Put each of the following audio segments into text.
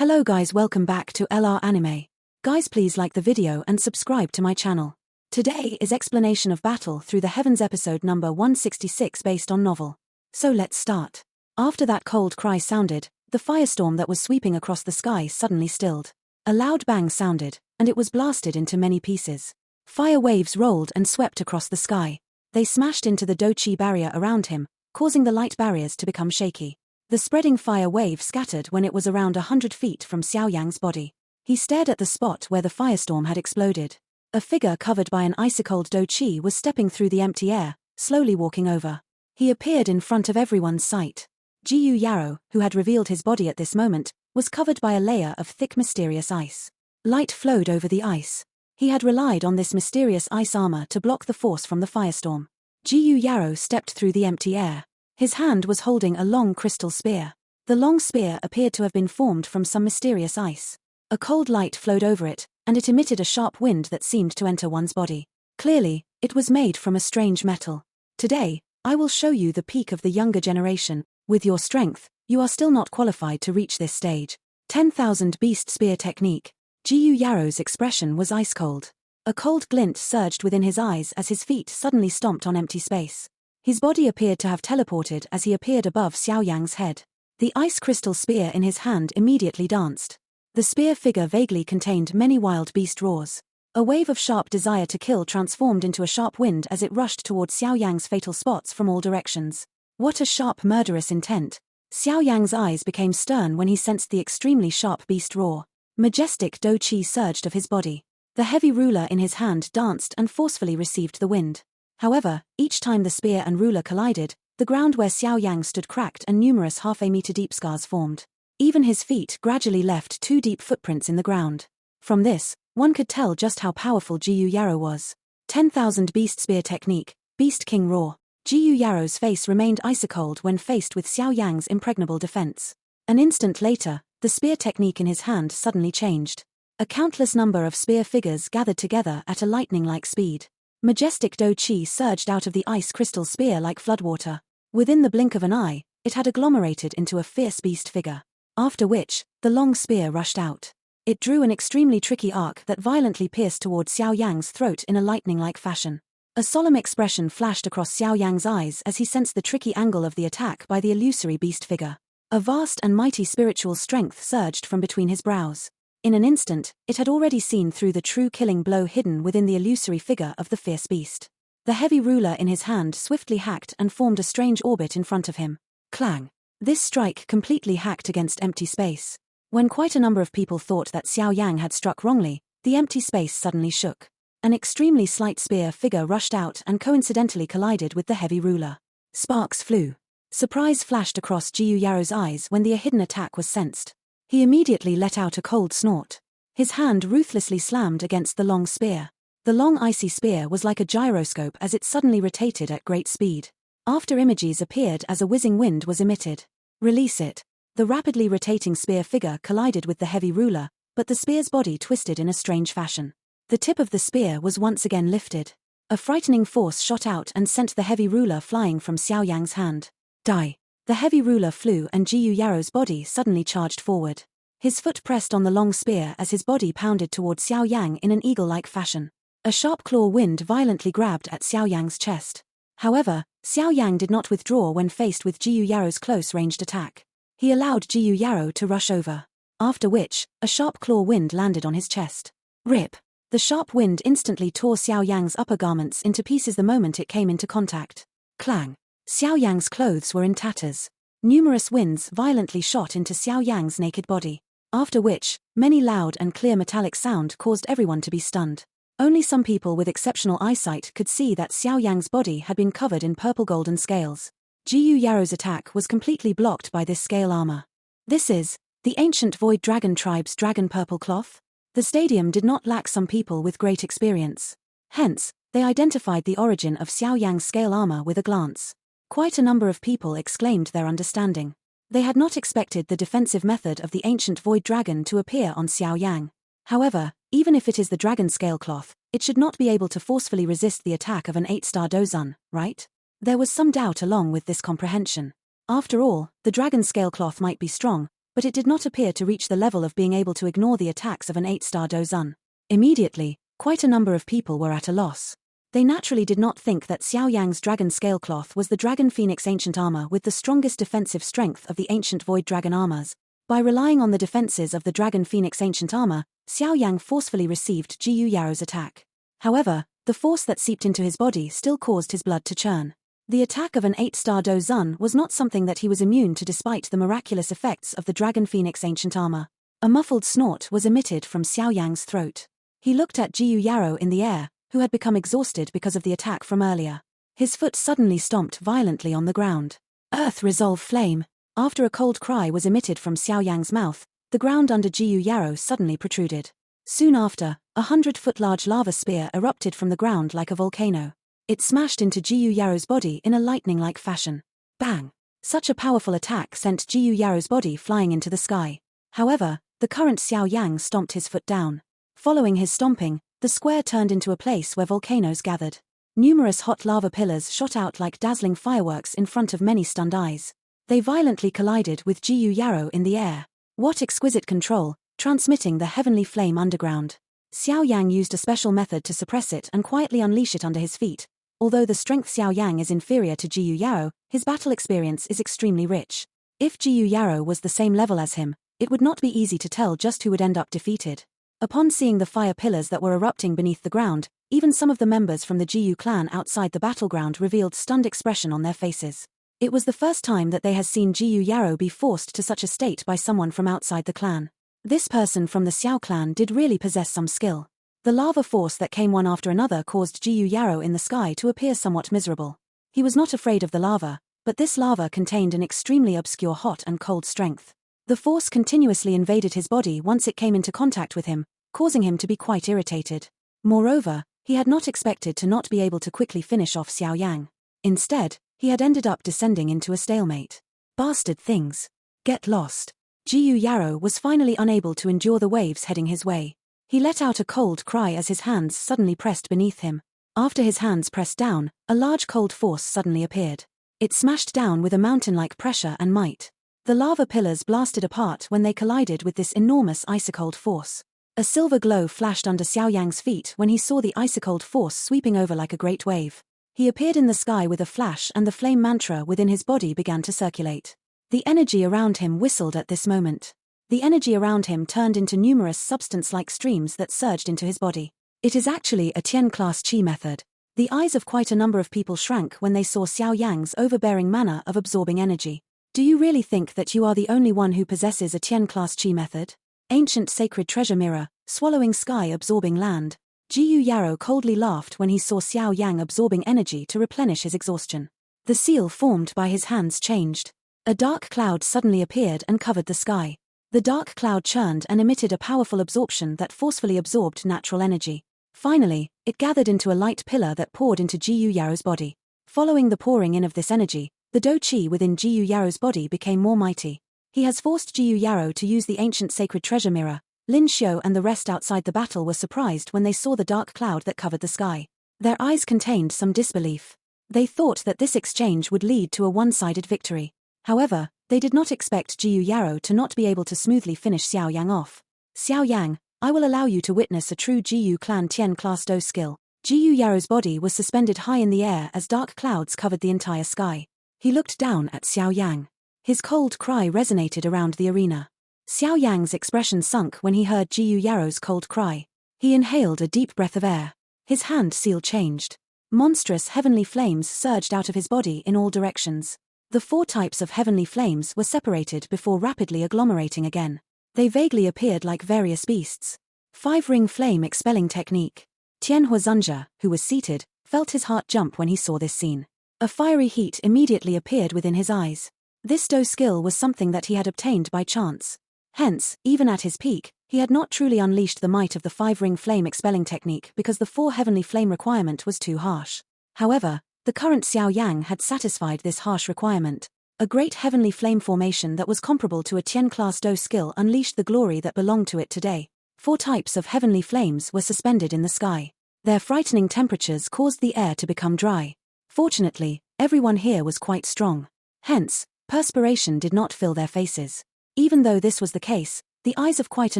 Hello guys, welcome back to LR Anime. Guys, please like the video and subscribe to my channel. Today is explanation of Battle Through the Heavens episode number 166 based on novel. So let's start. After that cold cry sounded, the firestorm that was sweeping across the sky suddenly stilled. A loud bang sounded, and it was blasted into many pieces. Fire waves rolled and swept across the sky. They smashed into the Do-Chi barrier around him, causing the light barriers to become shaky. The spreading fire wave scattered when it was around 100 feet from Xiao Yang's body. He stared at the spot where the firestorm had exploded. A figure covered by an ice-cold Do-Chi was stepping through the empty air, slowly walking over. He appeared in front of everyone's sight. Jiyu Yarrow, who had revealed his body at this moment, was covered by a layer of thick mysterious ice. Light flowed over the ice. He had relied on this mysterious ice armor to block the force from the firestorm. Jiyu Yarrow stepped through the empty air. His hand was holding a long crystal spear. The long spear appeared to have been formed from some mysterious ice. A cold light flowed over it, and it emitted a sharp wind that seemed to enter one's body. Clearly, it was made from a strange metal. Today, I will show you the peak of the younger generation. With your strength, you are still not qualified to reach this stage. 10,000 Beast Spear Technique. Jiyu Yarrow's expression was ice-cold. A cold glint surged within his eyes as his feet suddenly stomped on empty space. His body appeared to have teleported as he appeared above Xiao Yang's head. The ice crystal spear in his hand immediately danced. The spear figure vaguely contained many wild beast roars. A wave of sharp desire to kill transformed into a sharp wind as it rushed towards Xiao Yang's fatal spots from all directions. What a sharp murderous intent! Xiao Yang's eyes became stern when he sensed the extremely sharp beast roar. Majestic Do-Chi surged of his body. The heavy ruler in his hand danced and forcefully received the wind. However, each time the spear and ruler collided, the ground where Xiao Yang stood cracked and numerous half-a-meter deep scars formed. Even his feet gradually left 2 deep footprints in the ground. From this, one could tell just how powerful Jiyu Yarrow was. 10,000 Beast Spear Technique, Beast King Roar. Jiyu Yarrow's face remained ice-cold when faced with Xiao Yang's impregnable defense. An instant later, the spear technique in his hand suddenly changed. A countless number of spear figures gathered together at a lightning-like speed. Majestic Do-Chi surged out of the ice crystal spear like floodwater. Within the blink of an eye, it had agglomerated into a fierce beast figure. After which, the long spear rushed out. It drew an extremely tricky arc that violently pierced towards Xiao Yang's throat in a lightning-like fashion. A solemn expression flashed across Xiao Yang's eyes as he sensed the tricky angle of the attack by the illusory beast figure. A vast and mighty spiritual strength surged from between his brows. In an instant, it had already seen through the true killing blow hidden within the illusory figure of the fierce beast. The heavy ruler in his hand swiftly hacked and formed a strange orbit in front of him. Clang! This strike completely hacked against empty space. When quite a number of people thought that Xiao Yang had struck wrongly, the empty space suddenly shook. An extremely slight spear figure rushed out and coincidentally collided with the heavy ruler. Sparks flew. Surprise flashed across Jiyu Yarrow's eyes when the hidden attack was sensed. He immediately let out a cold snort. His hand ruthlessly slammed against the long spear. The long icy spear was like a gyroscope as it suddenly rotated at great speed. After images appeared as a whizzing wind was emitted. Release it. The rapidly rotating spear figure collided with the heavy ruler, but the spear's body twisted in a strange fashion. The tip of the spear was once again lifted. A frightening force shot out and sent the heavy ruler flying from Xiao Yang's hand. Die! The heavy ruler flew and Jiyu Yarrow's body suddenly charged forward. His foot pressed on the long spear as his body pounded towards Xiao Yang in an eagle-like fashion. A sharp claw wind violently grabbed at Xiao Yang's chest. However, Xiao Yang did not withdraw when faced with Jiyu Yarrow's close-ranged attack. He allowed Jiyu Yarrow to rush over. After which, a sharp claw wind landed on his chest. Rip! The sharp wind instantly tore Xiao Yang's upper garments into pieces the moment it came into contact. Clang! Xiao Yang's clothes were in tatters. Numerous winds violently shot into Xiao Yang's naked body. After which, many loud and clear metallic sound caused everyone to be stunned. Only some people with exceptional eyesight could see that Xiao Yang's body had been covered in purple-golden scales. Jiyu Yarrow's attack was completely blocked by this scale armor. This is the ancient Void Dragon tribe's dragon purple cloth. The stadium did not lack some people with great experience. Hence, they identified the origin of Xiao Yang's scale armor with a glance. Quite a number of people exclaimed their understanding. They had not expected the defensive method of the ancient Void Dragon to appear on Xiao Yang. However, even if it is the dragon scale cloth, it should not be able to forcefully resist the attack of an 8-star Dozun, right? There was some doubt along with this comprehension. After all, the dragon scale cloth might be strong, but it did not appear to reach the level of being able to ignore the attacks of an 8-star Dozun. Immediately, quite a number of people were at a loss. They naturally did not think that Xiao Yang's dragon scale cloth was the Dragon Phoenix ancient armor with the strongest defensive strength of the ancient Void Dragon armors. By relying on the defenses of the Dragon Phoenix ancient armor, Xiao Yang forcefully received Jiyu Yaro's attack. However, the force that seeped into his body still caused his blood to churn. The attack of an 8-star Dozun was not something that he was immune to despite the miraculous effects of the Dragon Phoenix ancient armor. A muffled snort was emitted from Xiao Yang's throat. He looked at Jiyu Yaro in the air, who had become exhausted because of the attack from earlier. His foot suddenly stomped violently on the ground. Earth resolve flame. After a cold cry was emitted from Xiao Yang's mouth, the ground under Jiyu Yaro suddenly protruded. Soon after, 100-foot large lava spear erupted from the ground like a volcano. It smashed into Jiyu Yaro's body in a lightning-like fashion. Bang! Such a powerful attack sent Jiyu Yaro's body flying into the sky. However, the current Xiao Yang stomped his foot down. Following his stomping, the square turned into a place where volcanoes gathered. Numerous hot lava pillars shot out like dazzling fireworks in front of many stunned eyes. They violently collided with Jiyu Yaro in the air. What exquisite control, transmitting the heavenly flame underground. Xiao Yang used a special method to suppress it and quietly unleash it under his feet. Although the strength Xiao Yang is inferior to Jiyu Yaro, his battle experience is extremely rich. If Jiyu Yaro was the same level as him, it would not be easy to tell just who would end up defeated. Upon seeing the fire pillars that were erupting beneath the ground, even some of the members from the Jiyu clan outside the battleground revealed stunned expression on their faces. It was the first time that they had seen Jiyu Yaro be forced to such a state by someone from outside the clan. This person from the Xiao clan did really possess some skill. The lava force that came one after another caused Jiyu Yaro in the sky to appear somewhat miserable. He was not afraid of the lava, but this lava contained an extremely obscure hot and cold strength. The force continuously invaded his body once it came into contact with him, causing him to be quite irritated. Moreover, he had not expected to not be able to quickly finish off Xiao Yang. Instead, he had ended up descending into a stalemate. Bastard things. Get lost. Jiyu Yaro was finally unable to endure the waves heading his way. He let out a cold cry as his hands suddenly pressed beneath him. After his hands pressed down, a large cold force suddenly appeared. It smashed down with a mountain-like pressure and might. The lava pillars blasted apart when they collided with this enormous ice-cold force. A silver glow flashed under Xiao Yang's feet when he saw the ice-cold force sweeping over like a great wave. He appeared in the sky with a flash and the flame mantra within his body began to circulate. The energy around him whistled at this moment. The energy around him turned into numerous substance-like streams that surged into his body. It is actually a Tian-class Qi method. The eyes of quite a number of people shrank when they saw Xiao Yang's overbearing manner of absorbing energy. Do you really think that you are the only one who possesses a Tian-class Qi method? Ancient sacred treasure mirror, swallowing sky absorbing land. Jiyu Yaro coldly laughed when he saw Xiao Yang absorbing energy to replenish his exhaustion. The seal formed by his hands changed. A dark cloud suddenly appeared and covered the sky. The dark cloud churned and emitted a powerful absorption that forcefully absorbed natural energy. Finally, it gathered into a light pillar that poured into Jiyu Yaro's body. Following the pouring in of this energy, the Do Qi within Jiyu Yaro's body became more mighty. He has forced Jiyu Yaro to use the ancient sacred treasure mirror. Lin Xiu and the rest outside the battle were surprised when they saw the dark cloud that covered the sky. Their eyes contained some disbelief. They thought that this exchange would lead to a one-sided victory. However, they did not expect Jiyu Yaro to not be able to smoothly finish Xiao Yang off. Xiao Yang, I will allow you to witness a true Jiyu clan Tian class Do skill. Jiyu Yaro's body was suspended high in the air as dark clouds covered the entire sky. He looked down at Xiao Yang. His cold cry resonated around the arena. Xiao Yang's expression sunk when he heard Jiyu Yaro's cold cry. He inhaled a deep breath of air. His hand seal changed. Monstrous heavenly flames surged out of his body in all directions. The 4 types of heavenly flames were separated before rapidly agglomerating again. They vaguely appeared like various beasts. 5-ring flame expelling technique. Tianhua Zunjia, who was seated, felt his heart jump when he saw this scene. A fiery heat immediately appeared within his eyes. This Do skill was something that he had obtained by chance. Hence, even at his peak, he had not truly unleashed the might of the 5-ring flame expelling technique because the 4 heavenly flame requirement was too harsh. However, the current Xiao Yang had satisfied this harsh requirement. A great heavenly flame formation that was comparable to a Tian-class Do skill unleashed the glory that belonged to it today. 4 types of heavenly flames were suspended in the sky. Their frightening temperatures caused the air to become dry. Fortunately, everyone here was quite strong. Hence, perspiration did not fill their faces. Even though this was the case, the eyes of quite a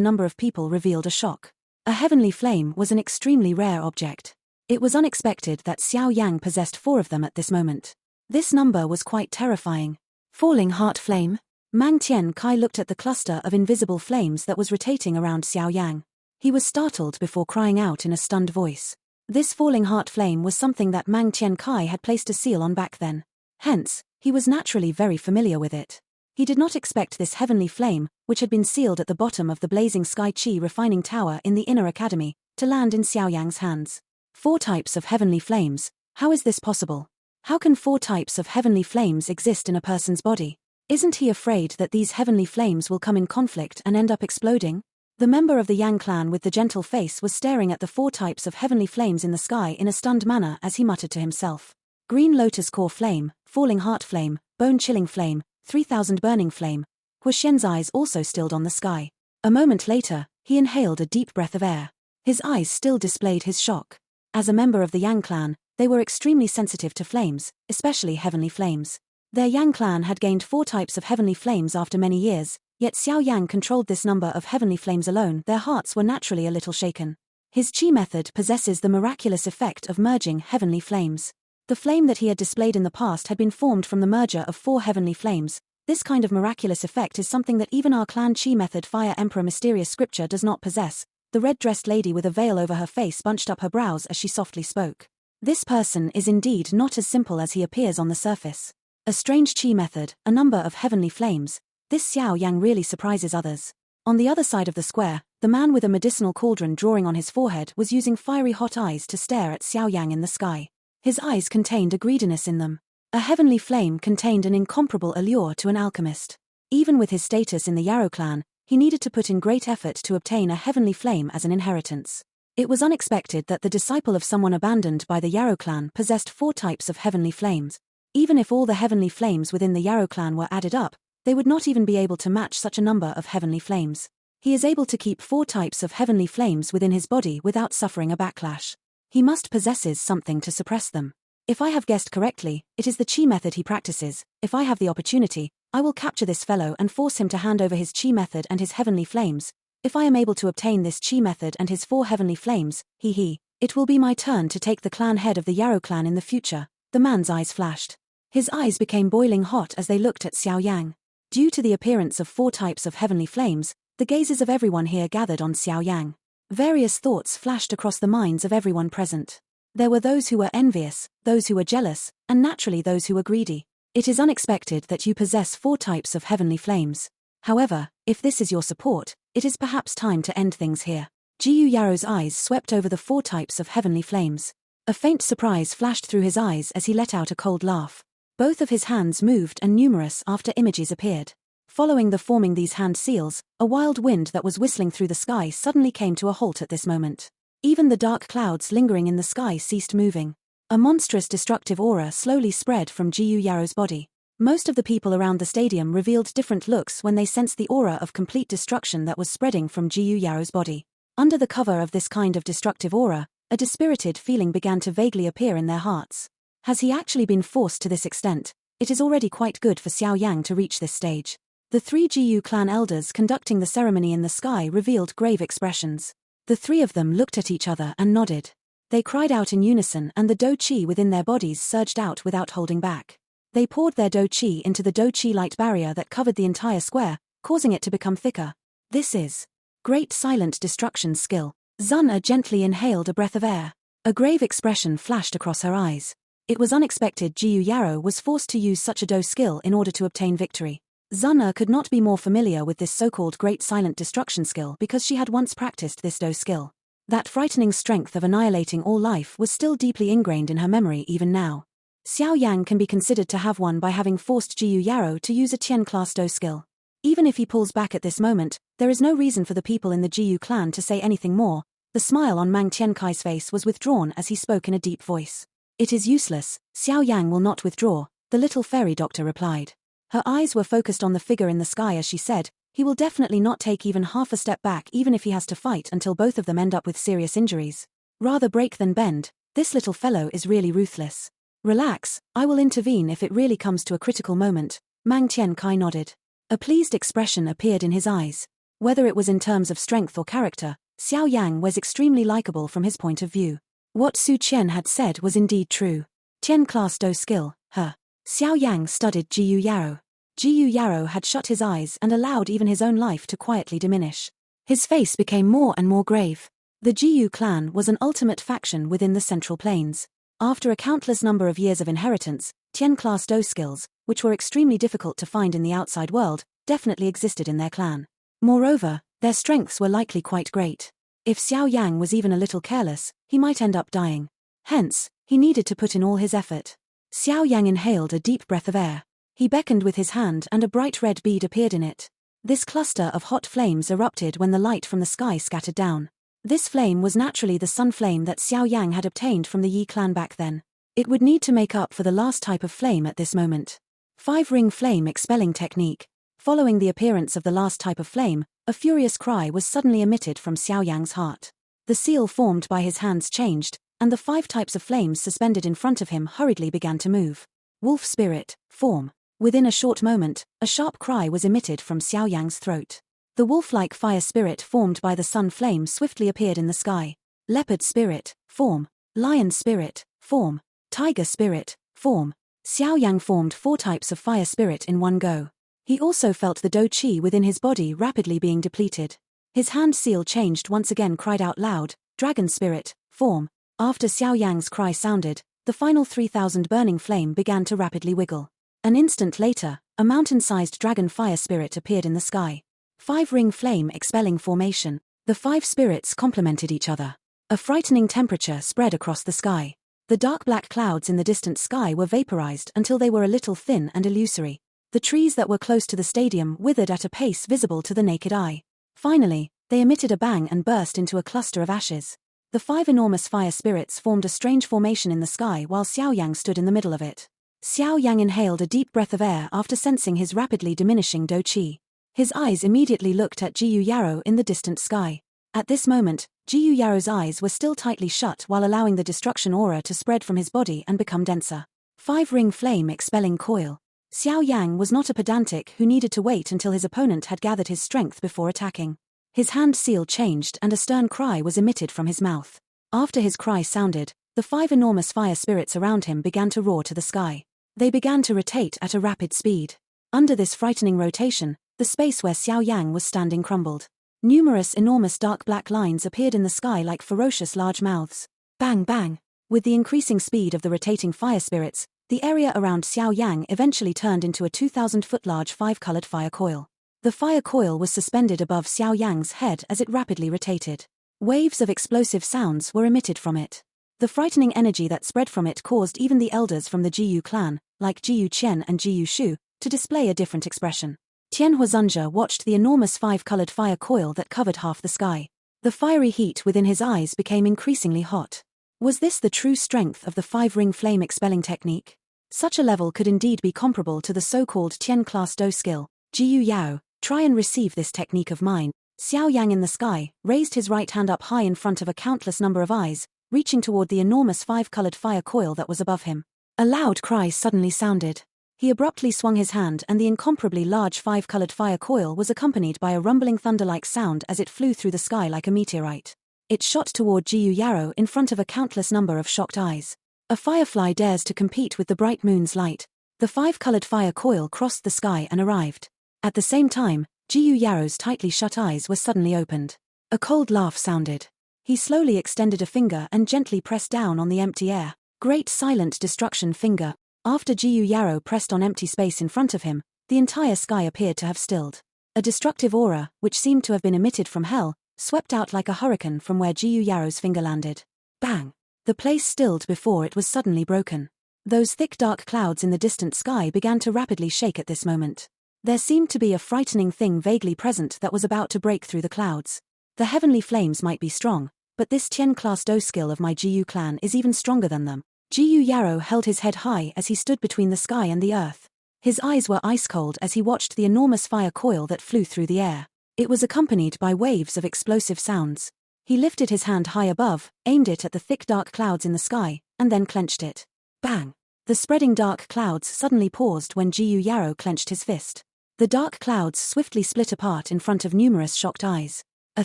number of people revealed a shock. A heavenly flame was an extremely rare object. It was unexpected that Xiao Yang possessed 4 of them at this moment. This number was quite terrifying. Falling heart flame? Mang Tian Kai looked at the cluster of invisible flames that was rotating around Xiao Yang. He was startled before crying out in a stunned voice. This falling heart flame was something that Mang Tian Kai had placed a seal on back then. Hence, he was naturally very familiar with it. He did not expect this heavenly flame, which had been sealed at the bottom of the blazing sky chi refining tower in the inner academy, to land in Xiao Yang's hands. 4 types of heavenly flames. How is this possible? How can 4 types of heavenly flames exist in a person's body? Isn't he afraid that these heavenly flames will come in conflict and end up exploding? The member of the Yang clan with the gentle face was staring at the 4 types of heavenly flames in the sky in a stunned manner as he muttered to himself. Green lotus core flame, falling heart flame, bone-chilling flame, 3000 burning flame. Huoxian's eyes also stilled on the sky. A moment later, he inhaled a deep breath of air. His eyes still displayed his shock. As a member of the Yang clan, they were extremely sensitive to flames, especially heavenly flames. Their Yang clan had gained 4 types of heavenly flames after many years, yet Xiao Yang controlled this number of heavenly flames alone. Their hearts were naturally a little shaken. His chi method possesses the miraculous effect of merging heavenly flames. The flame that he had displayed in the past had been formed from the merger of 4 heavenly flames. This kind of miraculous effect is something that even our clan chi method Fire Emperor Mysterious Scripture does not possess. The red-dressed lady with a veil over her face bunched up her brows as she softly spoke. This person is indeed not as simple as he appears on the surface. A strange chi method, a number of heavenly flames. This Xiao Yang really surprises others. On the other side of the square, the man with a medicinal cauldron drawing on his forehead was using fiery hot eyes to stare at Xiao Yang in the sky. His eyes contained a greediness in them. A heavenly flame contained an incomparable allure to an alchemist. Even with his status in the Yarrow clan, he needed to put in great effort to obtain a heavenly flame as an inheritance. It was unexpected that the disciple of someone abandoned by the Yarrow clan possessed 4 types of heavenly flames. Even if all the heavenly flames within the Yarrow clan were added up, they would not even be able to match such a number of heavenly flames. He is able to keep 4 types of heavenly flames within his body without suffering a backlash. He must possesses something to suppress them. If I have guessed correctly, it is the chi method he practices. If I have the opportunity, I will capture this fellow and force him to hand over his chi method and his heavenly flames. If I am able to obtain this chi method and his 4 heavenly flames, it will be my turn to take the clan head of the Yarrow clan in the future. The man's eyes flashed. His eyes became boiling hot as they looked at Xiao Yang. Due to the appearance of 4 types of heavenly flames, the gazes of everyone here gathered on Xiao Yang. Various thoughts flashed across the minds of everyone present. There were those who were envious, those who were jealous, and naturally those who were greedy. It is unexpected that you possess 4 types of heavenly flames. However, if this is your support, it is perhaps time to end things here. Jiyu Yarrow's eyes swept over the 4 types of heavenly flames. A faint surprise flashed through his eyes as he let out a cold laugh. Both of his hands moved and numerous after images appeared. Following the forming these hand seals, a wild wind that was whistling through the sky suddenly came to a halt at this moment. Even the dark clouds lingering in the sky ceased moving. A monstrous destructive aura slowly spread from Jiyu Yarrow's body. Most of the people around the stadium revealed different looks when they sensed the aura of complete destruction that was spreading from Jiyu Yarrow's body. Under the cover of this kind of destructive aura, a dispirited feeling began to vaguely appear in their hearts. Has he actually been forced to this extent? It is already quite good for Xiao Yang to reach this stage. The 3 Jiyu clan elders conducting the ceremony in the sky revealed grave expressions. The 3 of them looked at each other and nodded. They cried out in unison and the Do Chi within their bodies surged out without holding back. They poured their Do Chi into the Do Chi light barrier that covered the entire square, causing it to become thicker. This is great silent destruction skill. Zuna gently inhaled a breath of air. A grave expression flashed across her eyes. It was unexpected Jiyu Yarrow was forced to use such a Do skill in order to obtain victory. Zuna could not be more familiar with this so-called great silent destruction skill because she had once practiced this Do skill. That frightening strength of annihilating all life was still deeply ingrained in her memory even now. Xiao Yang can be considered to have won by having forced Jiyu Yarrow to use a Tian-class Do skill. Even if he pulls back at this moment, there is no reason for the people in the Jiyu clan to say anything more. The smile on Mang Tiankai's face was withdrawn as he spoke in a deep voice. It is useless, Xiao Yang will not withdraw, the little fairy doctor replied. Her eyes were focused on the figure in the sky as she said, he will definitely not take even half a step back even if he has to fight until both of them end up with serious injuries. Rather break than bend, this little fellow is really ruthless. Relax, I will intervene if it really comes to a critical moment, Mang Tiankai nodded. A pleased expression appeared in his eyes. Whether it was in terms of strength or character, Xiao Yang was extremely likable from his point of view. What Su Qian had said was indeed true. Tian class Do skill, her. Xiao Yang studied Jiyu Yarrow. Jiyu Yarrow had shut his eyes and allowed even his own life to quietly diminish. His face became more and more grave. The Jiyu clan was an ultimate faction within the Central Plains. After a countless number of years of inheritance, Tian class Do skills, which were extremely difficult to find in the outside world, definitely existed in their clan. Moreover, their strengths were likely quite great. If Xiao Yang was even a little careless, he might end up dying. Hence, he needed to put in all his effort. Xiao Yang inhaled a deep breath of air. He beckoned with his hand and a bright red bead appeared in it. This cluster of hot flames erupted when the light from the sky scattered down. This flame was naturally the sun flame that Xiao Yang had obtained from the Yi clan back then. It would need to make up for the last type of flame at this moment. 5-ring flame expelling technique. Following the appearance of the last type of flame, a furious cry was suddenly emitted from Xiao Yang's heart. The seal formed by his hands changed, and the 5 types of flames suspended in front of him hurriedly began to move. Wolf spirit, form. Within a short moment, a sharp cry was emitted from Xiao Yang's throat. The wolf-like fire spirit formed by the sun flame swiftly appeared in the sky. Leopard spirit, form. Lion spirit, form. Tiger spirit, form. Xiao Yang formed 4 types of fire spirit in one go. He also felt the Do Qi within his body rapidly being depleted. His hand seal changed once again, cried out loud, Dragon spirit, form. After Xiao Yang's cry sounded, the final 3,000 burning flame began to rapidly wiggle. An instant later, a mountain-sized dragon fire spirit appeared in the sky. 5-ring flame expelling formation. The 5 spirits complemented each other. A frightening temperature spread across the sky. The dark black clouds in the distant sky were vaporized until they were a little thin and illusory. The trees that were close to the stadium withered at a pace visible to the naked eye. Finally, they emitted a bang and burst into a cluster of ashes. The 5 enormous fire spirits formed a strange formation in the sky while Xiao Yang stood in the middle of it. Xiao Yang inhaled a deep breath of air after sensing his rapidly diminishing Do Qi. His eyes immediately looked at Jiyu Yarrow in the distant sky. At this moment, Jiyu Yarrow's eyes were still tightly shut while allowing the destruction aura to spread from his body and become denser. 5-ring flame expelling coil. Xiao Yang was not a pedantic who needed to wait until his opponent had gathered his strength before attacking. His hand seal changed and a stern cry was emitted from his mouth. After his cry sounded, the 5 enormous fire spirits around him began to roar to the sky. They began to rotate at a rapid speed. Under this frightening rotation, the space where Xiao Yang was standing crumbled. Numerous enormous dark black lines appeared in the sky like ferocious large mouths. Bang bang! With the increasing speed of the rotating fire spirits, the area around Xiao Yang eventually turned into a 2,000-foot large 5-colored fire coil. The fire coil was suspended above Xiao Yang's head as it rapidly rotated. Waves of explosive sounds were emitted from it. The frightening energy that spread from it caused even the elders from the Jiyu clan, like Jiyu Qian and Jiyu Shu, to display a different expression. Tian Huazunja watched the enormous 5-colored fire coil that covered half the sky. The fiery heat within his eyes became increasingly hot. Was this the true strength of the 5-ring flame expelling technique? Such a level could indeed be comparable to the so-called Tian class Do skill. Jiyu Yao, try and receive this technique of mine. Xiao Yang in the sky raised his right hand up high in front of a countless number of eyes, reaching toward the enormous 5-colored fire coil that was above him. A loud cry suddenly sounded. He abruptly swung his hand and the incomparably large 5-colored fire coil was accompanied by a rumbling thunder-like sound as it flew through the sky like a meteorite. It shot toward Jiyu Yarrow in front of a countless number of shocked eyes. A firefly dares to compete with the bright moon's light. The 5-colored fire coil crossed the sky and arrived. At the same time, Jiyu Yarrow's tightly shut eyes were suddenly opened. A cold laugh sounded. He slowly extended a finger and gently pressed down on the empty air. Great silent destruction finger. After Jiyu Yarrow pressed on empty space in front of him, the entire sky appeared to have stilled. A destructive aura, which seemed to have been emitted from hell, swept out like a hurricane from where Jiyu Yarrow's finger landed. Bang! The place stilled before it was suddenly broken. Those thick dark clouds in the distant sky began to rapidly shake at this moment. There seemed to be a frightening thing vaguely present that was about to break through the clouds. The heavenly flames might be strong, but this Tian class Do skill of my Jiyu clan is even stronger than them. Jiyu Yarrow held his head high as he stood between the sky and the earth. His eyes were ice-cold as he watched the enormous fire coil that flew through the air. It was accompanied by waves of explosive sounds. He lifted his hand high above, aimed it at the thick dark clouds in the sky, and then clenched it. Bang! The spreading dark clouds suddenly paused when Jiyu Yarrow clenched his fist. The dark clouds swiftly split apart in front of numerous shocked eyes. A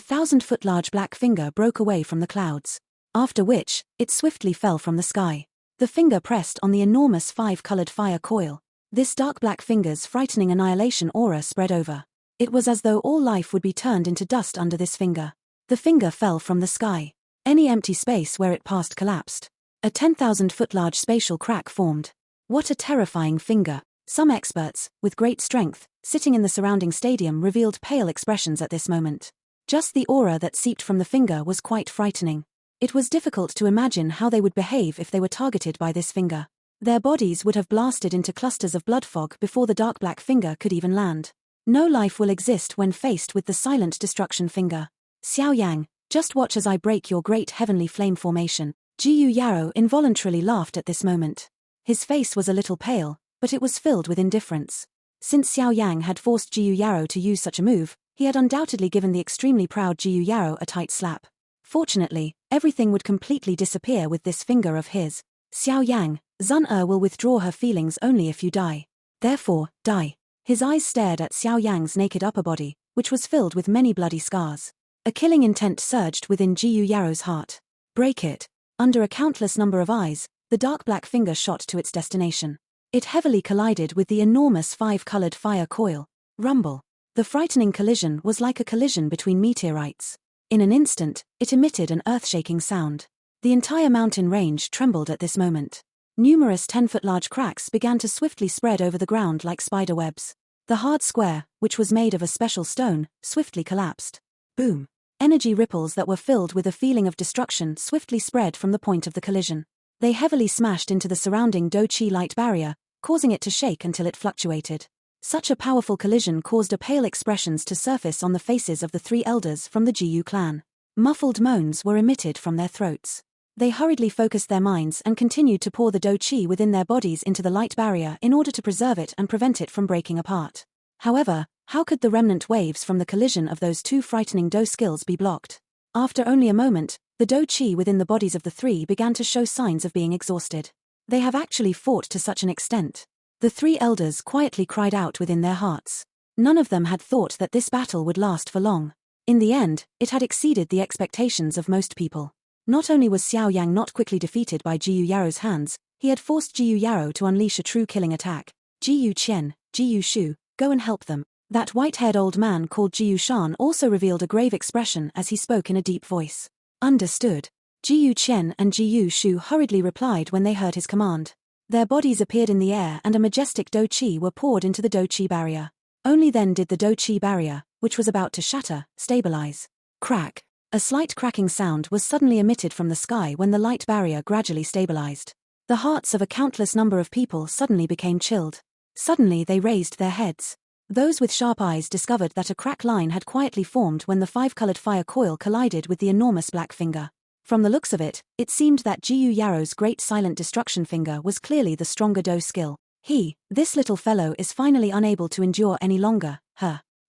1,000-foot-large black finger broke away from the clouds. After which, it swiftly fell from the sky. The finger pressed on the enormous 5-colored fire coil. This dark black finger's frightening annihilation aura spread over. It was as though all life would be turned into dust under this finger. The finger fell from the sky. Any empty space where it passed collapsed. A 10,000-foot-large spatial crack formed. What a terrifying finger! Some experts, with great strength, sitting in the surrounding stadium revealed pale expressions at this moment. Just the aura that seeped from the finger was quite frightening. It was difficult to imagine how they would behave if they were targeted by this finger. Their bodies would have blasted into clusters of blood fog before the dark black finger could even land. No life will exist when faced with the silent destruction finger. Xiao Yang, just watch as I break your great heavenly flame formation. Jiyu Yarrow involuntarily laughed at this moment. His face was a little pale, but it was filled with indifference. Since Xiao Yang had forced Jiyu Yarrow to use such a move, he had undoubtedly given the extremely proud Jiyu Yarrow a tight slap. Fortunately, everything would completely disappear with this finger of his. Xiao Yang, Zun will withdraw her feelings only if you die. Therefore, die. His eyes stared at Xiao Yang's naked upper body, which was filled with many bloody scars. A killing intent surged within Jiyu Yarrow's heart. Break it. Under a countless number of eyes, the dark black finger shot to its destination. It heavily collided with the enormous 5-colored fire coil. Rumble. The frightening collision was like a collision between meteorites. In an instant, it emitted an earth-shaking sound. The entire mountain range trembled at this moment. Numerous 10-foot-large cracks began to swiftly spread over the ground like spider webs. The hard square, which was made of a special stone, swiftly collapsed. Boom. Energy ripples that were filled with a feeling of destruction swiftly spread from the point of the collision. They heavily smashed into the surrounding Do-Chi light barrier, causing it to shake until it fluctuated. Such a powerful collision caused pale expressions to surface on the faces of the 3 elders from the Jiyu clan. Muffled moans were emitted from their throats. They hurriedly focused their minds and continued to pour the Do-Chi within their bodies into the light barrier in order to preserve it and prevent it from breaking apart. However, how could the remnant waves from the collision of those 2 frightening Do skills be blocked? After only a moment, the Do-Chi within the bodies of the 3 began to show signs of being exhausted. They have actually fought to such an extent. The 3 elders quietly cried out within their hearts. None of them had thought that this battle would last for long. In the end, it had exceeded the expectations of most people. Not only was Xiao Yang not quickly defeated by Jiyu Yarrow's hands, he had forced Jiyu Yarrow to unleash a true killing attack. Jiyu Qian, Jiyu Shu, go and help them. That white-haired old man called Jiyu Shan also revealed a grave expression as he spoke in a deep voice. Understood. Jiyu Qian and Jiyu Shu hurriedly replied when they heard his command. Their bodies appeared in the air and a majestic Do-Chi were poured into the Do-Chi barrier. Only then did the Do-Chi barrier, which was about to shatter, stabilize. Crack. A slight cracking sound was suddenly emitted from the sky when the light barrier gradually stabilized. The hearts of a countless number of people suddenly became chilled. Suddenly they raised their heads. Those with sharp eyes discovered that a crack line had quietly formed when the 5-colored fire coil collided with the enormous black finger. From the looks of it, it seemed that Jiyu Yarrow's great silent destruction finger was clearly the stronger Do skill. This little fellow is finally unable to endure any longer,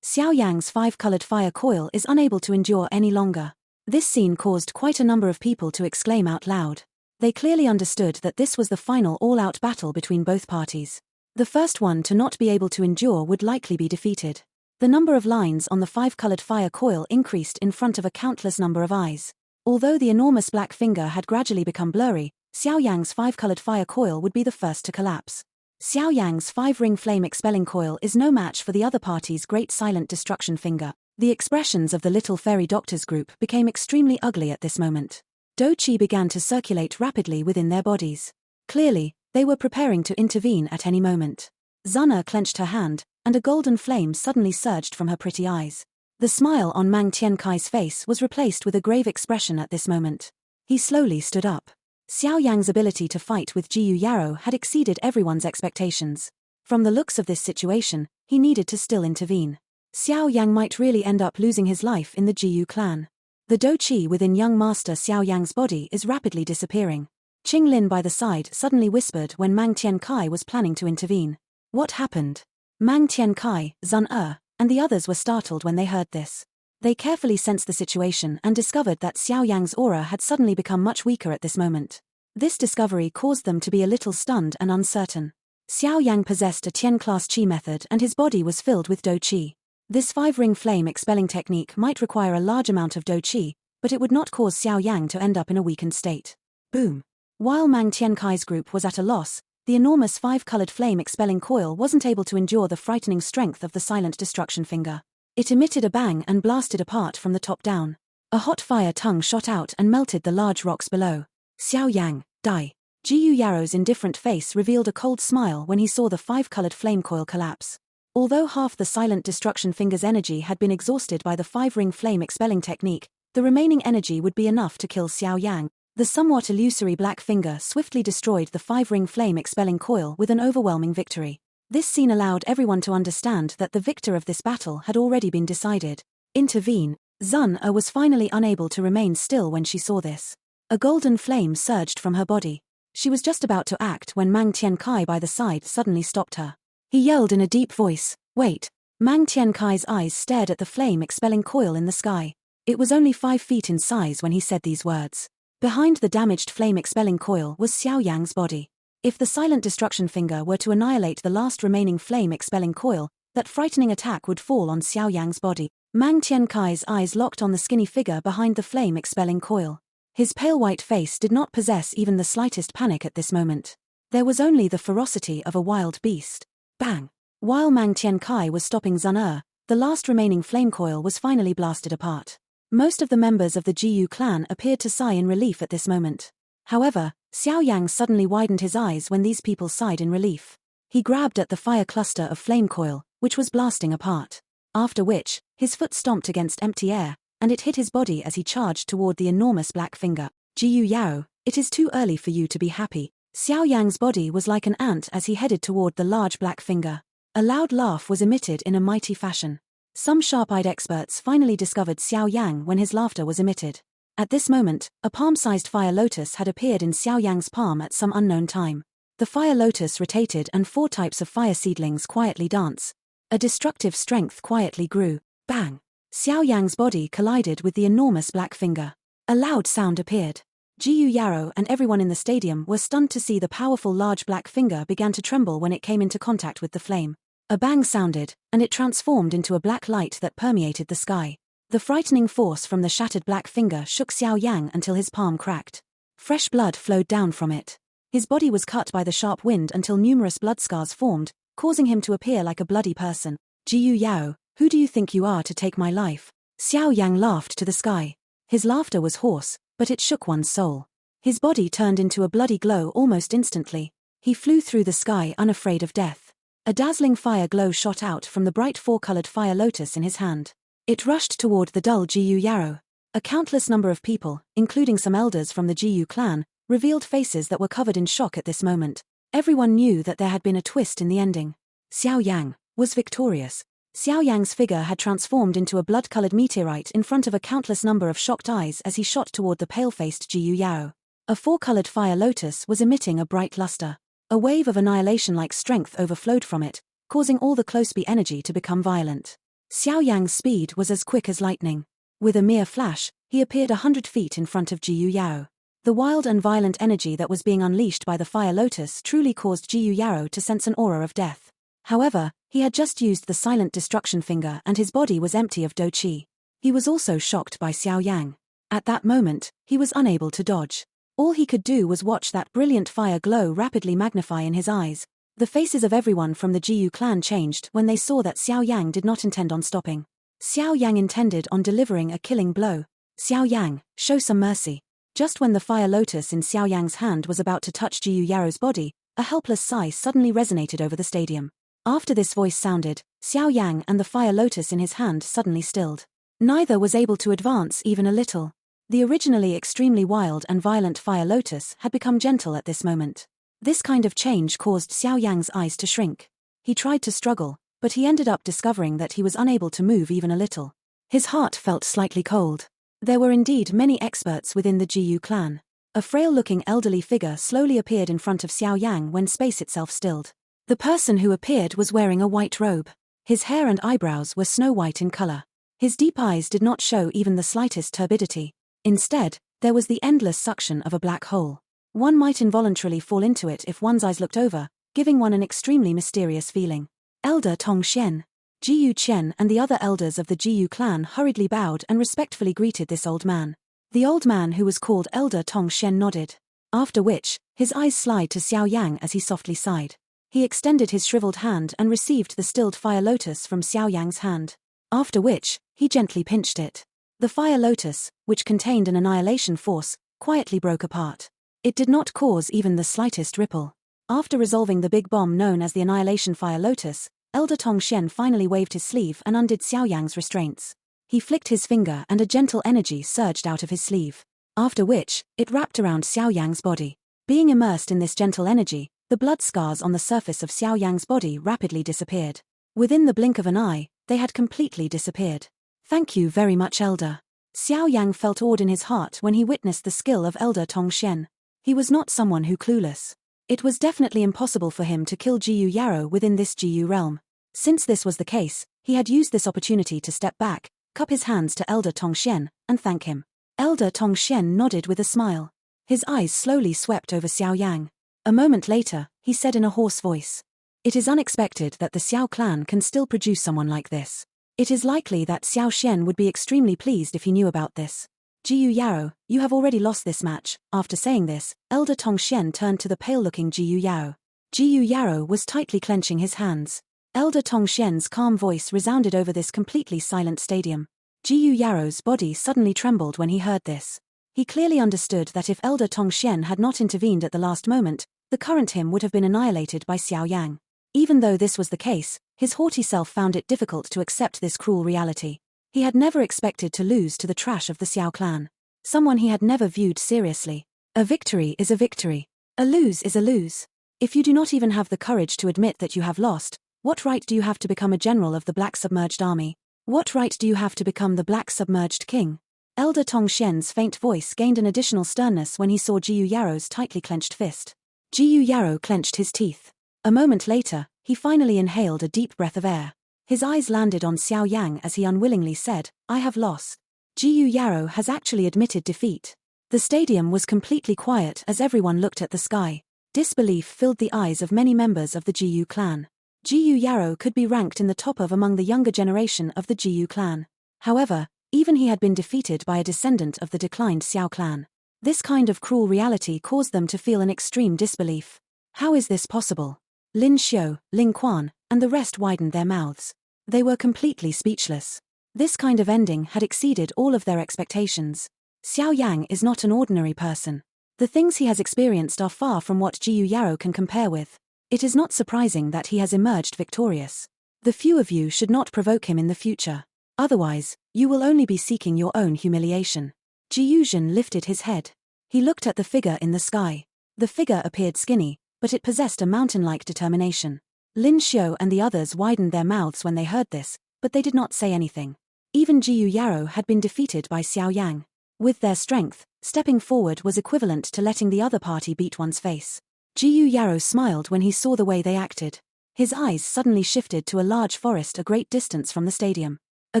Xiao Yang's 5-colored fire coil is unable to endure any longer. This scene caused quite a number of people to exclaim out loud. They clearly understood that this was the final all-out battle between both parties. The first one to not be able to endure would likely be defeated. The number of lines on the 5-colored fire coil increased in front of a countless number of eyes. Although the enormous black finger had gradually become blurry, Xiao Yang's 5-colored fire coil would be the first to collapse. Xiao Yang's 5-ring flame expelling coil is no match for the other party's great silent destruction finger. The expressions of the little fairy doctors group became extremely ugly at this moment. Do-Chi began to circulate rapidly within their bodies. Clearly, they were preparing to intervene at any moment. Zuna clenched her hand, and a golden flame suddenly surged from her pretty eyes. The smile on Mang Tiankai's face was replaced with a grave expression at this moment. He slowly stood up. Xiao Yang's ability to fight with Jiyu Yarrow had exceeded everyone's expectations. From the looks of this situation, he needed to still intervene. Xiao Yang might really end up losing his life in the Jiyu clan. The Do-Chi within young master Xiao Yang's body is rapidly disappearing. Qing Lin by the side suddenly whispered when Mang Tiankai was planning to intervene. What happened? Mang Tiankai, Zun and the others were startled when they heard this. They carefully sensed the situation and discovered that Xiao Yang's aura had suddenly become much weaker at this moment. This discovery caused them to be a little stunned and uncertain. Xiao Yang possessed a Tian-class qi method and his body was filled with do qi. This 5-ring flame expelling technique might require a large amount of do qi, but it would not cause Xiao Yang to end up in a weakened state. Boom! While Mang Tiankai's group was at a loss, the enormous 5-colored flame expelling coil wasn't able to endure the frightening strength of the silent destruction finger. It emitted a bang and blasted apart from the top down. A hot fire tongue shot out and melted the large rocks below. Xiao Yang, die. Jiyu Yaro's indifferent face revealed a cold smile when he saw the 5-colored flame coil collapse. Although half the silent destruction finger's energy had been exhausted by the 5-ring flame expelling technique, the remaining energy would be enough to kill Xiao Yang. The somewhat illusory black finger swiftly destroyed the 5-ring flame expelling coil with an overwhelming victory. This scene allowed everyone to understand that the victor of this battle had already been decided. Intervene. Zun Er was finally unable to remain still when she saw this. A golden flame surged from her body. She was just about to act when Mang Tiankai by the side suddenly stopped her. He yelled in a deep voice, "Wait!" Mang Tiankai's eyes stared at the flame-expelling coil in the sky. It was only 5 feet in size when he said these words. Behind the damaged flame-expelling coil was Xiao Yang's body. If the silent destruction finger were to annihilate the last remaining flame-expelling coil, that frightening attack would fall on Xiao Yang's body. Mang Tiankai's eyes locked on the skinny figure behind the flame-expelling coil. His pale white face did not possess even the slightest panic at this moment. There was only the ferocity of a wild beast. Bang! While Mang Tiankai was stopping Zun Er, the last remaining flame coil was finally blasted apart. Most of the members of the Jiyu clan appeared to sigh in relief at this moment. However, Xiao Yang suddenly widened his eyes when these people sighed in relief. He grabbed at the fire cluster of flame coil, which was blasting apart. After which, his foot stomped against empty air, and it hit his body as he charged toward the enormous black finger. Jiyu Yao, it is too early for you to be happy. Xiao Yang's body was like an ant as he headed toward the large black finger. A loud laugh was emitted in a mighty fashion. Some sharp-eyed experts finally discovered Xiao Yang when his laughter was emitted. At this moment, a palm-sized fire lotus had appeared in Xiao Yang's palm at some unknown time. The fire lotus rotated and 4 types of fire seedlings quietly dance. A destructive strength quietly grew. Bang! Xiao Yang's body collided with the enormous black finger. A loud sound appeared. Jiyu Yaro and everyone in the stadium were stunned to see the powerful large black finger began to tremble when it came into contact with the flame. A bang sounded, and it transformed into a black light that permeated the sky. The frightening force from the shattered black finger shook Xiao Yang until his palm cracked. Fresh blood flowed down from it. His body was cut by the sharp wind until numerous blood scars formed, causing him to appear like a bloody person. Jiyu Yao, who do you think you are to take my life? Xiao Yang laughed to the sky. His laughter was hoarse, but it shook one's soul. His body turned into a bloody glow almost instantly. He flew through the sky unafraid of death. A dazzling fire glow shot out from the bright 4-colored fire lotus in his hand. It rushed toward the dull Jiyu Yaro. A countless number of people, including some elders from the Jiyu clan, revealed faces that were covered in shock at this moment. Everyone knew that there had been a twist in the ending. Xiao Yang was victorious. Xiao Yang's figure had transformed into a blood-colored meteorite in front of a countless number of shocked eyes as he shot toward the pale-faced Jiyu Yao. A 4-colored fire lotus was emitting a bright luster. A wave of annihilation-like strength overflowed from it, causing all the close-be energy to become violent. Xiao Yang's speed was as quick as lightning. With a mere flash, he appeared 100 feet in front of Jiyu Yao. The wild and violent energy that was being unleashed by the fire lotus truly caused Jiyu Yao to sense an aura of death. However, he had just used the silent destruction finger and his body was empty of do qi. He was also shocked by Xiao Yang. At that moment, he was unable to dodge. All he could do was watch that brilliant fire glow rapidly magnify in his eyes. The faces of everyone from the Jiyu clan changed when they saw that Xiao Yang did not intend on stopping. Xiao Yang intended on delivering a killing blow. Xiao Yang, show some mercy. Just when the fire lotus in Xiao Yang's hand was about to touch Jiyu Yaro's body, a helpless sigh suddenly resonated over the stadium. After this voice sounded, Xiao Yang and the fire lotus in his hand suddenly stilled. Neither was able to advance even a little. The originally extremely wild and violent fire lotus had become gentle at this moment. This kind of change caused Xiao Yang's eyes to shrink. He tried to struggle, but he ended up discovering that he was unable to move even a little. His heart felt slightly cold. There were indeed many experts within the Jiyu clan. A frail-looking elderly figure slowly appeared in front of Xiao Yang when space itself stilled. The person who appeared was wearing a white robe. His hair and eyebrows were snow-white in color. His deep eyes did not show even the slightest turbidity. Instead, there was the endless suction of a black hole. One might involuntarily fall into it if one's eyes looked over, giving one an extremely mysterious feeling. Elder Tong Xian. Jiyu Chen and the other elders of the Jiyu clan hurriedly bowed and respectfully greeted this old man. The old man, who was called Elder Tong Xian, nodded. After which, his eyes slid to Xiao Yang as he softly sighed. He extended his shriveled hand and received the stilled fire lotus from Xiao Yang's hand. After which, he gently pinched it. The fire lotus, which contained an annihilation force, quietly broke apart. It did not cause even the slightest ripple. After resolving the big bomb known as the annihilation fire lotus, Elder Tong Xian finally waved his sleeve and undid Xiao Yang's restraints. He flicked his finger and a gentle energy surged out of his sleeve. After which, it wrapped around Xiao Yang's body. Being immersed in this gentle energy, the blood scars on the surface of Xiao Yang's body rapidly disappeared. Within the blink of an eye, they had completely disappeared. Thank you very much, Elder. Xiao Yang felt awed in his heart when he witnessed the skill of Elder Tong Xian. He was not someone who clueless. It was definitely impossible for him to kill Jiyu Yarrow within this Jiyu realm. Since this was the case, he had used this opportunity to step back, cup his hands to Elder Tong Xian, and thank him. Elder Tong Xian nodded with a smile. His eyes slowly swept over Xiao Yang. A moment later, he said in a hoarse voice, "It is unexpected that the Xiao clan can still produce someone like this. It is likely that Xiao Xian would be extremely pleased if he knew about this. Jiyu Yarrow, you have already lost this match." After saying this, Elder Tong Xian turned to the pale-looking Jiyu Yarrow. Jiyu Yarrow was tightly clenching his hands. Elder Tong Xian's calm voice resounded over this completely silent stadium. Jiyu Yarrow's body suddenly trembled when he heard this. He clearly understood that if Elder Tong Xian had not intervened at the last moment, the current him would have been annihilated by Xiao Yang. Even though this was the case, his haughty self found it difficult to accept this cruel reality. He had never expected to lose to the trash of the Xiao clan. Someone he had never viewed seriously. A victory is a victory. A lose is a lose. If you do not even have the courage to admit that you have lost, what right do you have to become a general of the Black Submerged Army? What right do you have to become the Black Submerged King? Elder Tong Xian's faint voice gained an additional sternness when he saw Jiyu Yarrow's tightly clenched fist. Jiyu Yarrow clenched his teeth. A moment later, he finally inhaled a deep breath of air. His eyes landed on Xiao Yang as he unwillingly said, "I have lost." Jiyu Yarrow has actually admitted defeat. The stadium was completely quiet as everyone looked at the sky. Disbelief filled the eyes of many members of the Jiyu clan. Jiyu Yarrow could be ranked in the top of among the younger generation of the Jiyu clan. However, even he had been defeated by a descendant of the declined Xiao clan. This kind of cruel reality caused them to feel an extreme disbelief. How is this possible? Lin Xiu, Ling Quan, and the rest widened their mouths. They were completely speechless. This kind of ending had exceeded all of their expectations. Xiao Yang is not an ordinary person. The things he has experienced are far from what Jiyu Yarrow can compare with. It is not surprising that he has emerged victorious. The few of you should not provoke him in the future. Otherwise, you will only be seeking your own humiliation. Jiyuzhen lifted his head. He looked at the figure in the sky. The figure appeared skinny, but it possessed a mountain-like determination. Lin Xiu and the others widened their mouths when they heard this, but they did not say anything. Even Jiyu Yarrow had been defeated by Xiao Yang. With their strength, stepping forward was equivalent to letting the other party beat one's face. Jiyu Yarrow smiled when he saw the way they acted. His eyes suddenly shifted to a large forest a great distance from the stadium. A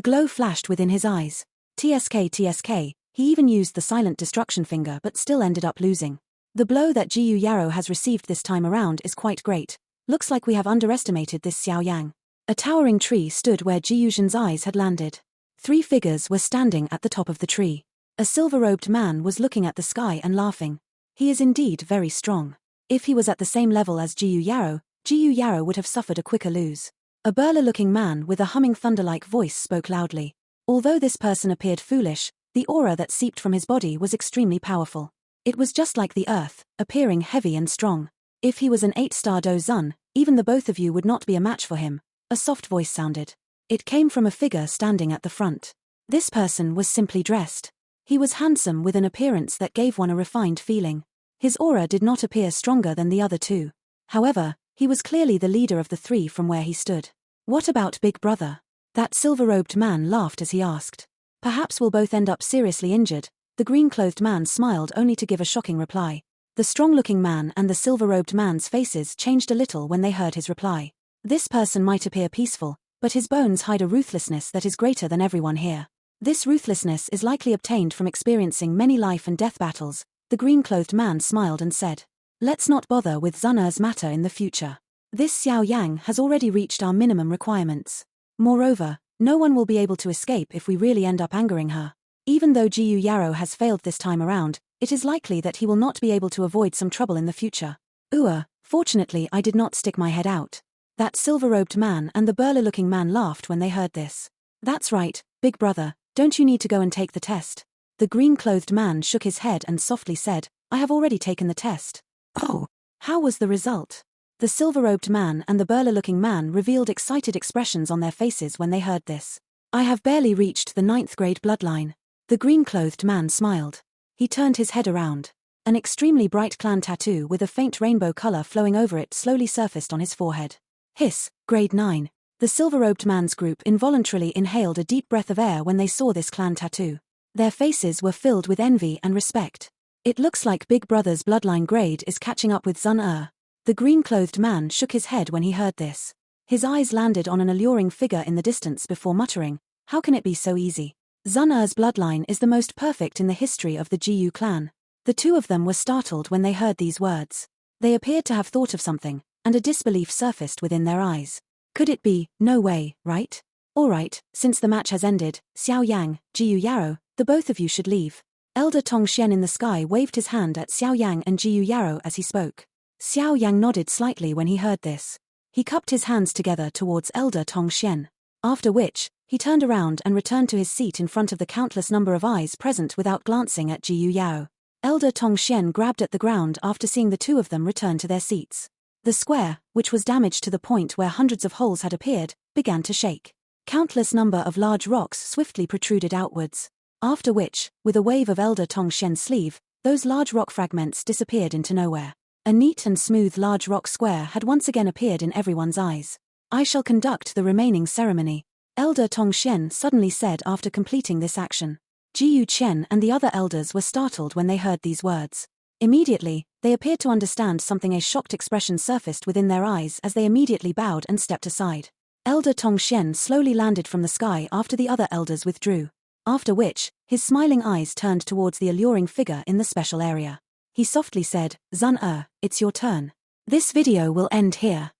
glow flashed within his eyes. TSK, he even used the silent destruction finger but still ended up losing. The blow that Jiyu Yarrow has received this time around is quite great. Looks like we have underestimated this Xiao Yang. A towering tree stood where Jiyuzhen's eyes had landed. 3 figures were standing at the top of the tree. A silver-robed man was looking at the sky and laughing. He is indeed very strong. If he was at the same level as Jiyu Yarrow would have suffered a quicker lose. A burly-looking man with a humming thunder-like voice spoke loudly. Although this person appeared foolish, the aura that seeped from his body was extremely powerful. It was just like the earth, appearing heavy and strong. If he was an 8-star Dozun, even the both of you would not be a match for him. A soft voice sounded. It came from a figure standing at the front. This person was simply dressed. He was handsome with an appearance that gave one a refined feeling. His aura did not appear stronger than the other two. However, he was clearly the leader of the 3 from where he stood. What about Big Brother? That silver-robed man laughed as he asked. Perhaps we'll both end up seriously injured. The green-clothed man smiled only to give a shocking reply. The strong-looking man and the silver-robed man's faces changed a little when they heard his reply. This person might appear peaceful, but his bones hide a ruthlessness that is greater than everyone here. This ruthlessness is likely obtained from experiencing many life and death battles. The green-clothed man smiled and said. Let's not bother with Zun'er's matter in the future. This Xiao Yang has already reached our minimum requirements. Moreover, no one will be able to escape if we really end up angering her. Even though Jiyu Yarrow has failed this time around, it is likely that he will not be able to avoid some trouble in the future. Fortunately I did not stick my head out. That silver-robed man and the burly-looking man laughed when they heard this. That's right, big brother, don't you need to go and take the test? The green-clothed man shook his head and softly said, I have already taken the test. Oh, how was the result? The silver-robed man and the burly-looking man revealed excited expressions on their faces when they heard this. I have barely reached the 9th grade bloodline. The green-clothed man smiled. He turned his head around. An extremely bright clan tattoo with a faint rainbow color flowing over it slowly surfaced on his forehead. Hiss, grade 9. The silver-robed man's group involuntarily inhaled a deep breath of air when they saw this clan tattoo. Their faces were filled with envy and respect. It looks like Big Brother's bloodline grade is catching up with Zun'er. The green-clothed man shook his head when he heard this. His eyes landed on an alluring figure in the distance before muttering, how can it be so easy? Zun'er's bloodline is the most perfect in the history of the Jiyu clan. The two of them were startled when they heard these words. They appeared to have thought of something, and a disbelief surfaced within their eyes. Could it be, no way, right? Alright, since the match has ended, Xiao Yang, Jiyu Yarrow, the both of you should leave. Elder Tong Xian in the sky waved his hand at Xiao Yang and Jiyu Yarrow as he spoke. Xiao Yang nodded slightly when he heard this. He cupped his hands together towards Elder Tong Xian. After which, he turned around and returned to his seat in front of the countless number of eyes present without glancing at Jiyu Yarrow. Elder Tong Xian grabbed at the ground after seeing the two of them return to their seats. The square, which was damaged to the point where hundreds of holes had appeared, began to shake. Countless number of large rocks swiftly protruded outwards. After which, with a wave of Elder Tong Xian's sleeve, those large rock fragments disappeared into nowhere. A neat and smooth large rock square had once again appeared in everyone's eyes. I shall conduct the remaining ceremony, Elder Tong Xian suddenly said after completing this action. Jiyu Chen and the other elders were startled when they heard these words. Immediately, they appeared to understand something. A shocked expression surfaced within their eyes as they immediately bowed and stepped aside. Elder Tong Xian slowly landed from the sky after the other elders withdrew. After which, his smiling eyes turned towards the alluring figure in the special area. He softly said, Zun'er, it's your turn. This video will end here.